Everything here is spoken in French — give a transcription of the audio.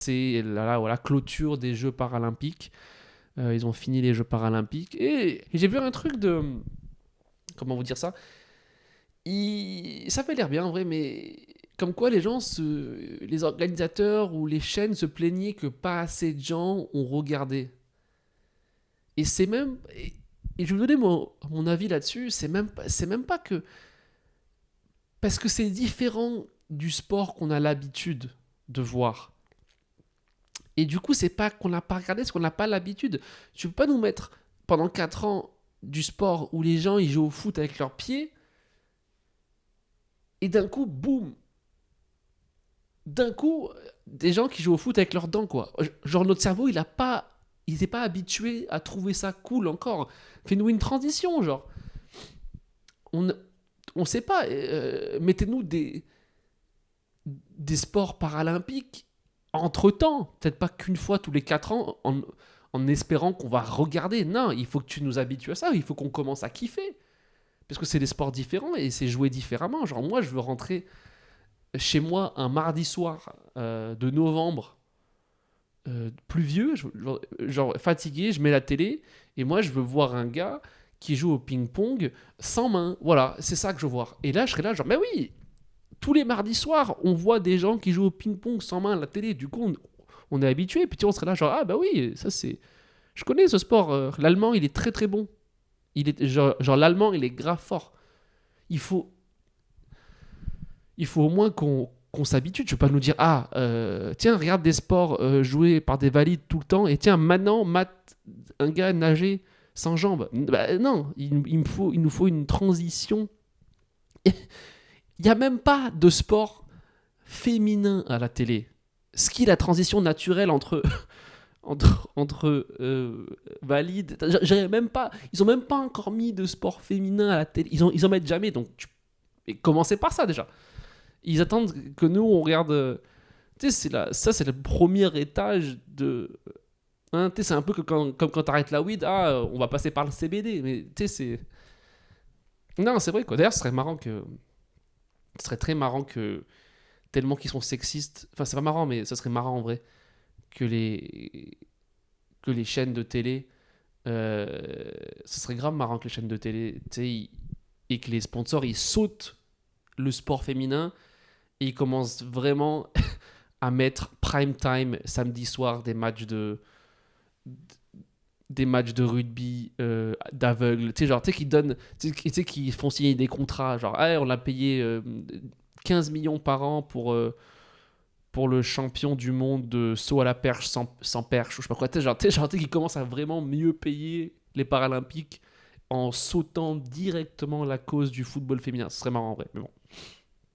c'est la clôture des Jeux paralympiques. Ils ont fini les Jeux paralympiques. Et j'ai vu un truc de... Comment vous dire ça? Ça avait l'air bien en vrai, mais comme quoi les organisateurs ou les chaînes se plaignaient que pas assez de gens ont regardé. Et c'est même... Et je vais vous donner mon avis là-dessus, c'est même pas que... Parce que c'est différent du sport qu'on a l'habitude de voir. Et du coup, c'est pas qu'on n'a pas regardé, c'est qu'on n'a pas l'habitude. Tu peux pas nous mettre pendant 4 ans du sport où les gens ils jouent au foot avec leurs pieds et d'un coup, boum, d'un coup, des gens qui jouent au foot avec leurs dents, quoi. Genre, notre cerveau, il n'est pas habitué à trouver ça cool encore. Fais-nous une transition, genre. On, on sait pas, mettez-nous des sports paralympiques entre-temps, peut-être pas qu'une fois tous les 4 ans, en espérant qu'on va regarder. Non, il faut que tu nous habitues à ça, il faut qu'on commence à kiffer. Parce que c'est des sports différents et c'est joué différemment. Genre, moi, je veux rentrer chez moi un mardi soir de novembre, pluvieux, genre fatigué, je mets la télé, et moi, je veux voir un gars qui joue au ping-pong sans main. Voilà, c'est ça que je veux voir. Et là, je serais là, genre, mais oui, tous les mardis soirs, on voit des gens qui jouent au ping-pong sans main à la télé. Du coup, on est habitué. Puis on serait là, genre, ah bah oui, ça c'est. Je connais ce sport. L'allemand, il est très très bon. Genre l'allemand, il est grave fort. Il faut, il faut au moins qu'on s'habitue. Tu peux pas nous dire, ah, tiens, regarde des sports joués par des valides tout le temps. Et tiens, maintenant, un gars nager sans jambes. Bah, non, il nous faut une transition. Il n'y a même pas de sport féminin à la télé. Ce qui est la transition naturelle entre valides. Même pas, ils ont même pas encore mis de sport féminin à la télé. Ils en mettent jamais. Donc, et commencez par ça déjà. Ils attendent que nous on regarde. Tu sais, ça c'est le premier étage de. Hein, c'est un peu comme quand t'arrêtes la weed, on va passer par le CBD. Mais tu sais, c'est. Non, c'est vrai quoi. D'ailleurs, ce serait très marrant que tellement qu'ils sont sexistes. Enfin, c'est pas marrant, mais ça serait marrant en vrai que les chaînes de télé. Ce serait grave marrant que les chaînes de télé, tu sais, et que les sponsors ils sautent le sport féminin et ils commencent vraiment à mettre prime time samedi soir des matchs de rugby d'aveugles, tu sais, genre, tu sais, qui donnent, tu sais, qui font signer des contrats, genre, on l'a payé 15 millions par an pour le champion du monde de saut à la perche sans perche, ou je sais pas quoi, tu sais, genre, qui commence à vraiment mieux payer les Paralympiques en sautant directement la cause du football féminin. Ce serait marrant en vrai, mais bon.